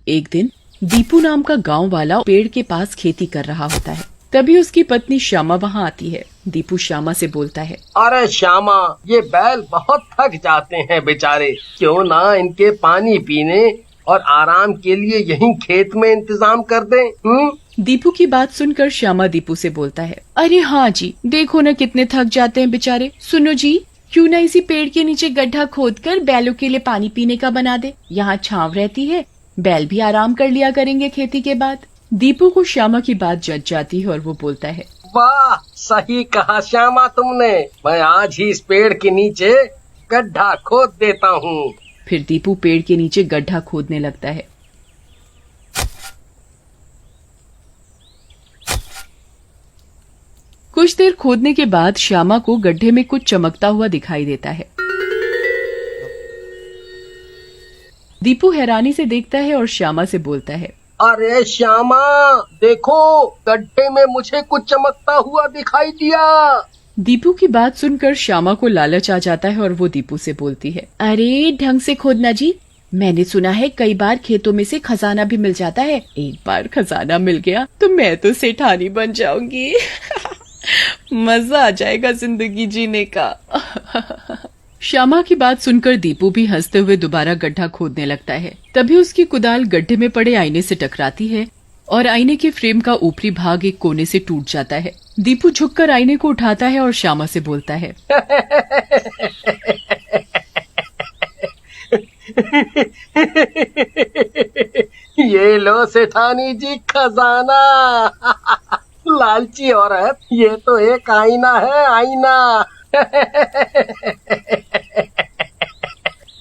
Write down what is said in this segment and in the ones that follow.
एक दिन दीपू नाम का गांव वाला पेड़ के पास खेती कर रहा होता है। तभी उसकी पत्नी श्यामा वहां आती है। दीपू श्यामा से बोलता है, अरे श्यामा, ये बैल बहुत थक जाते हैं बेचारे, क्यों ना इनके पानी पीने और आराम के लिए यहीं खेत में इंतजाम कर दें? दीपू की बात सुनकर श्यामा दीपू से बोलता है, अरे हाँ जी, देखो ना कितने थक जाते हैं बेचारे। सुनो जी, क्यों ना इसी पेड़ के नीचे गड्ढा खोदकर बैलों के लिए पानी पीने का बना दे। यहाँ छांव रहती है, बैल भी आराम कर लिया करेंगे खेती के बाद। दीपू को श्यामा की बात जच जाती है और वो बोलता है, वाह, सही कहा श्यामा तुमने। मैं आज ही इस पेड़ के नीचे गड्ढा खोद देता हूँ। फिर दीपू पेड़ के नीचे गड्ढा खोदने लगता है। कुछ देर खोदने के बाद श्यामा को गड्ढे में कुछ चमकता हुआ दिखाई देता है। दीपू हैरानी से देखता है और श्यामा से बोलता है, अरे श्यामा, देखो गड्ढे में मुझे कुछ चमकता हुआ दिखाई दिया। दीपू की बात सुनकर श्यामा को लालच आ जाता है और वो दीपू से बोलती है, अरे ढंग से खोदना जी, मैंने सुना है कई बार खेतों में से खजाना भी मिल जाता है। एक बार खजाना मिल गया तो मैं तो सेठानी बन जाऊंगी। मजा आ जाएगा जिंदगी जीने का। श्यामा की बात सुनकर दीपू भी हंसते हुए दोबारा गड्ढा खोदने लगता है। तभी उसकी कुदाल गड्ढे में पड़े आईने से टकराती है और आईने के फ्रेम का ऊपरी भाग एक कोने से टूट जाता है। दीपू झुककर आईने को उठाता है और श्यामा से बोलता है, ये लो सेठानी जी खजाना। लालची औरत, ये तो एक आईना है, आईना।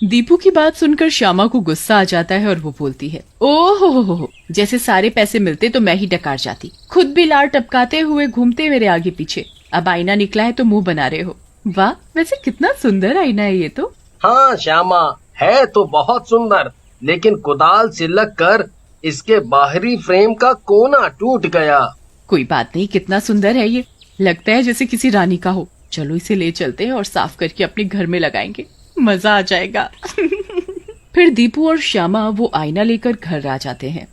दीपू की बात सुनकर श्यामा को गुस्सा आ जाता है और वो बोलती है, ओहो, जैसे सारे पैसे मिलते तो मैं ही डकार जाती। खुद भी लार टपकाते हुए घूमते मेरे आगे पीछे, अब आईना निकला है तो मुंह बना रहे हो। वाह, वैसे कितना सुंदर आईना है ये तो। हाँ श्यामा, है तो बहुत सुंदर, लेकिन कुदाल से लगकर इसके बाहरी फ्रेम का कोना टूट गया। कोई बात नहीं, कितना सुंदर है ये, लगता है जैसे किसी रानी का हो। चलो इसे ले चलते हैं और साफ करके अपने घर में लगाएंगे, मजा आ जाएगा। फिर दीपू और श्यामा वो आईना लेकर घर आ जाते हैं।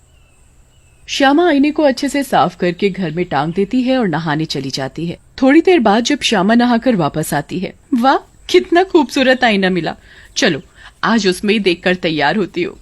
श्यामा आईने को अच्छे से साफ करके घर में टांग देती है और नहाने चली जाती है। थोड़ी देर बाद जब श्यामा नहाकर वापस आती है, वाह कितना खूबसूरत आईना मिला, चलो आज उसमें ही देखकर तैयार होती हूँ।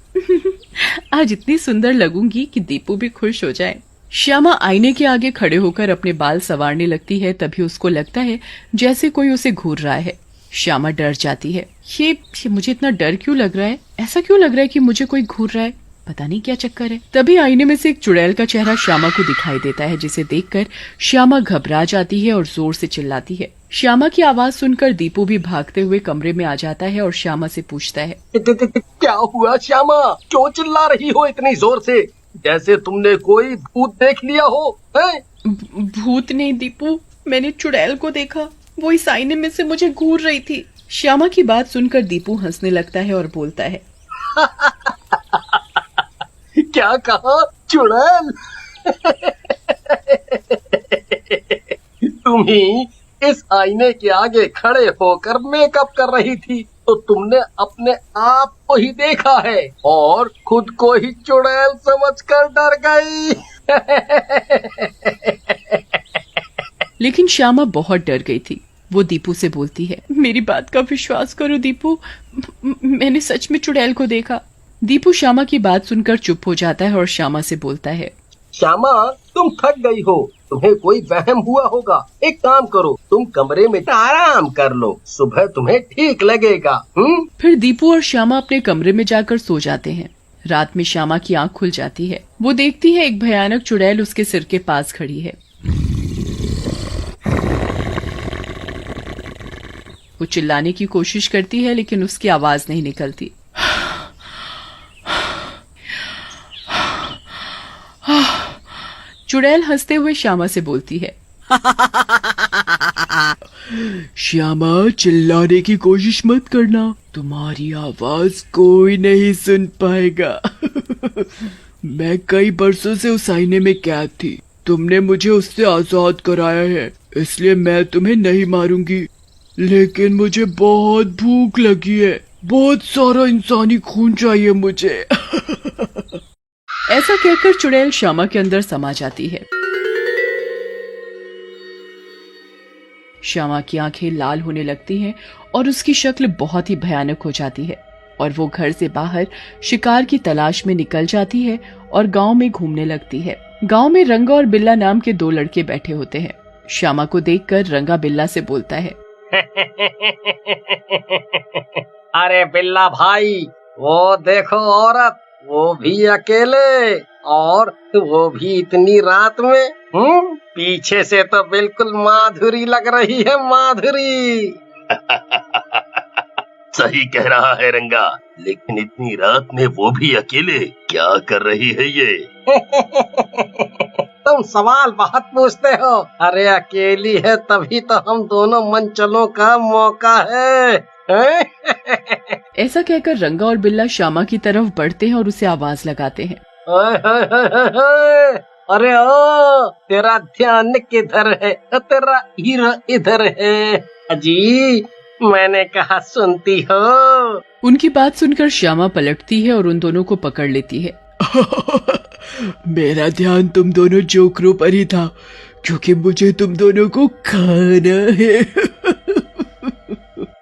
आज इतनी सुंदर लगूंगी कि दीपू भी खुश हो जाए। श्यामा आईने के आगे खड़े होकर अपने बाल संवारने लगती है। तभी उसको लगता है जैसे कोई उसे घूर रहा है। श्यामा डर जाती है, ये मुझे इतना डर क्यों लग रहा है, ऐसा क्यों लग रहा है कि मुझे कोई घूर रहा है, पता नहीं क्या चक्कर है। तभी आईने में से एक चुड़ैल का चेहरा श्यामा को दिखाई देता है, जिसे देखकर श्यामा घबरा जाती है और जोर से चिल्लाती है। श्यामा की आवाज सुनकर दीपू भी भागते हुए कमरे में आ जाता है और श्यामा से पूछता है, क्या हुआ श्यामा, क्यों चिल्ला रही हो इतनी जोर से, जैसे तुमने कोई भूत देख लिया हो? भूत नहीं दीपू, मैंने चुड़ैल को देखा, वो इस आईने में से मुझे घूर रही थी। श्यामा की बात सुनकर दीपू हंसने लगता है और बोलता है, क्या कहा, चुड़ैल? तुम ही इस आईने के आगे खड़े होकर मेकअप कर रही थी, तो तुमने अपने आप को ही देखा है और खुद को ही चुड़ैल समझकर डर गई। लेकिन श्यामा बहुत डर गई थी। वो दीपू से बोलती है, मेरी बात का विश्वास करो दीपू, मैंने सच में चुड़ैल को देखा। दीपू श्यामा की बात सुनकर चुप हो जाता है और श्यामा से बोलता है, श्यामा तुम थक गई हो, तुम्हें कोई वहम हुआ होगा। एक काम करो, तुम कमरे में आराम कर लो, सुबह तुम्हें ठीक लगेगा। फिर दीपू और श्यामा अपने कमरे में जाकर सो जाते हैं। रात में श्यामा की आंख खुल जाती है। वो देखती है एक भयानक चुड़ैल उसके सिर के पास खड़ी है। वो चिल्लाने की कोशिश करती है लेकिन उसकी आवाज नहीं निकलती। चुड़ैल हंसते हुए श्यामा से बोलती है, श्यामा चिल्लाने की कोशिश मत करना, तुम्हारी आवाज कोई नहीं सुन पाएगा। मैं कई बरसों से उस आईने में कैद थी, तुमने मुझे उससे आजाद कराया है, इसलिए मैं तुम्हें नहीं मारूंगी। लेकिन मुझे बहुत भूख लगी है, बहुत सारा इंसानी खून चाहिए मुझे। ऐसा कहकर चुड़ैल श्यामा के अंदर समा जाती है। श्यामा की आंखें लाल होने लगती हैं और उसकी शक्ल बहुत ही भयानक हो जाती है और वो घर से बाहर शिकार की तलाश में निकल जाती है और गांव में घूमने लगती है। गांव में रंगा और बिल्ला नाम के दो लड़के बैठे होते हैं। श्यामा को देखकर रंगा बिल्ला से बोलता है, अरे बिल्ला भाई, वो देखो औरत, वो भी अकेले और वो भी इतनी रात में। पीछे से तो बिल्कुल माधुरी लग रही है, माधुरी। सही कह रहा है रंगा, लेकिन इतनी रात में वो भी अकेले क्या कर रही है ये? तुम सवाल बहुत पूछते हो। अरे अकेली है तभी तो हम दोनों मनचलों का मौका है। ऐसा कहकर रंगा और बिल्ला श्यामा की तरफ बढ़ते हैं और उसे आवाज लगाते हैं, अरे ओ, तेरा ध्यान किधर है? तेरा हीरो इधर है। अजी, मैंने कहा सुनती हो? उनकी बात सुनकर श्यामा पलटती है और उन दोनों को पकड़ लेती है। मेरा ध्यान तुम दोनों जोकरों पर ही था, क्योंकि मुझे तुम दोनों को खाना है।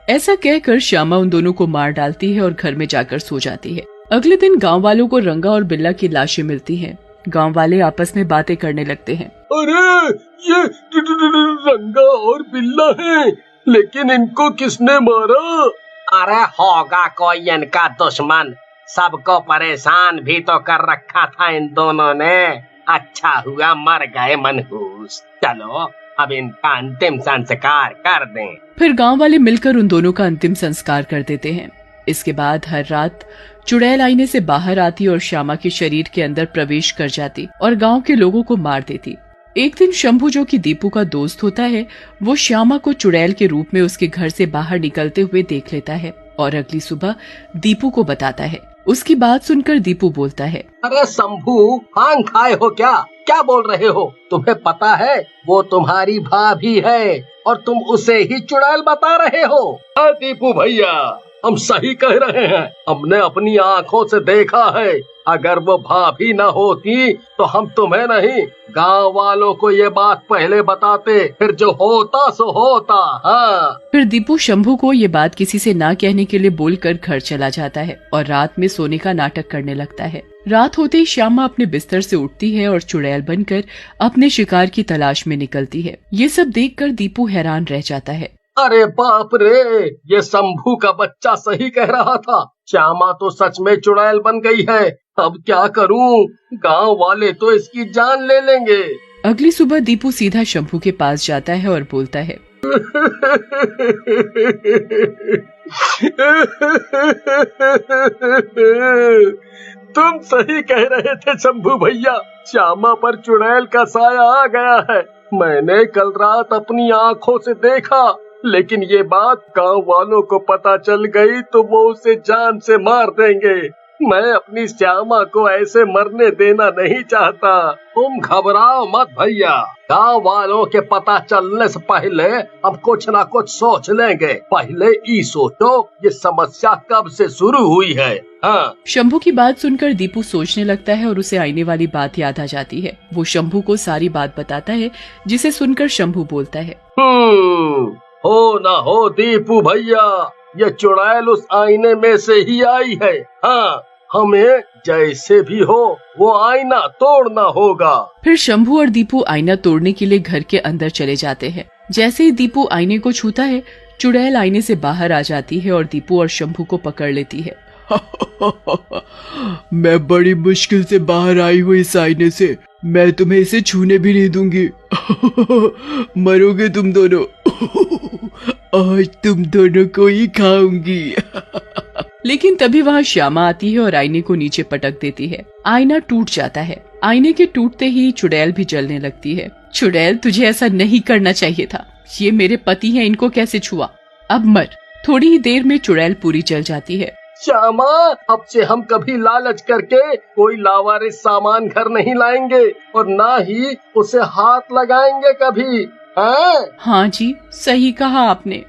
ऐसा कहकर श्यामा उन दोनों को मार डालती है और घर में जाकर सो जाती है। अगले दिन गांव वालों को रंगा और बिल्ला की लाशें मिलती हैं। गांव वाले आपस में बातें करने लगते हैं। अरे ये रंगा और बिल्ला हैं, लेकिन इनको किसने मारा? अरे होगा कोई इनका दुश्मन, सबको परेशान भी तो कर रखा था इन दोनों ने। अच्छा हुआ मर गए मनहूस। चलो अब इनका अंतिम संस्कार कर दें। फिर गांव वाले मिलकर उन दोनों का अंतिम संस्कार कर देते हैं। इसके बाद हर रात चुड़ैल आईने से बाहर आती और श्यामा के शरीर के अंदर प्रवेश कर जाती और गांव के लोगों को मार देती। एक दिन शंभू, जो कि दीपू का दोस्त होता है, वो श्यामा को चुड़ैल के रूप में उसके घर से बाहर निकलते हुए देख लेता है और अगली सुबह दीपू को बताता है। उसकी बात सुनकर दीपू बोलता है, अरे शंभू, भांग खाए हो क्या? क्या बोल रहे हो? तुम्हें पता है वो तुम्हारी भाभी है और तुम उसे ही चुड़ैल बता रहे हो? दीपू भैया, हम सही कह रहे हैं। हमने अपनी आँखों से देखा है। अगर वो भाभी न होती तो हम तुम्हें नहीं, गांव वालों को ये बात पहले बताते, फिर जो होता सो होता। हाँ। फिर दीपू शंभू को ये बात किसी से ना कहने के लिए बोलकर घर चला जाता है और रात में सोने का नाटक करने लगता है। रात होते ही श्यामा अपने बिस्तर से उठती है और चुड़ैल बनकर अपने शिकार की तलाश में निकलती है। ये सब देखकर दीपू हैरान रह जाता है। अरे बाप रे, ये शंभू का बच्चा सही कह रहा था। श्यामा तो सच में चुड़ैल बन गई है। अब क्या करूं? गांव वाले तो इसकी जान ले लेंगे। अगली सुबह दीपू सीधा शंभू के पास जाता है और बोलता है, तुम सही कह रहे थे शंभू भैया, श्यामा पर चुड़ैल का साया आ गया है। मैंने कल रात अपनी आँखों से देखा, लेकिन ये बात गांव वालों को पता चल गई तो वो उसे जान से मार देंगे। मैं अपनी श्यामा को ऐसे मरने देना नहीं चाहता। तुम घबराओ मत भैया, गांव वालों के पता चलने से पहले हम कुछ ना कुछ सोच लेंगे। पहले ये सोचो ये समस्या कब से शुरू हुई है। हाँ। शंभू की बात सुनकर दीपू सोचने लगता है और उसे आईने वाली बात याद आ जाती है। वो शंभू को सारी बात बताता है, जिसे सुनकर शंभू बोलता है, हो ना हो दीपू भैया, ये चुड़ैल उस आईने में से ही आई है। हाँ, हमें जैसे भी हो वो आईना तोड़ना होगा। फिर शंभू और दीपू आईना तोड़ने के लिए घर के अंदर चले जाते हैं। जैसे ही दीपू आईने को छूता है, चुड़ैल आईने से बाहर आ जाती है और दीपू और शंभू को पकड़ लेती है। मैं बड़ी मुश्किल से बाहर आई हूँ इस आईने से। मैं तुम्हें इसे छूने भी नहीं दूंगी। मरोगे तुम दोनों। आज तुम दोनों को ही खाऊंगी। लेकिन तभी वहाँ श्यामा आती है और आईने को नीचे पटक देती है। आईना टूट जाता है। आईने के टूटते ही चुड़ैल भी जलने लगती है। चुड़ैल, तुझे ऐसा नहीं करना चाहिए था। ये मेरे पति हैं, इनको कैसे छुआ? अब मर। थोड़ी ही देर में चुड़ैल पूरी जल जाती है। श्यामा, अब से हम कभी लालच करके कोई लावारिस सामान घर नहीं लाएंगे और ना ही उसे हाथ लगाएंगे कभी। हाँ जी, सही कहा आपने।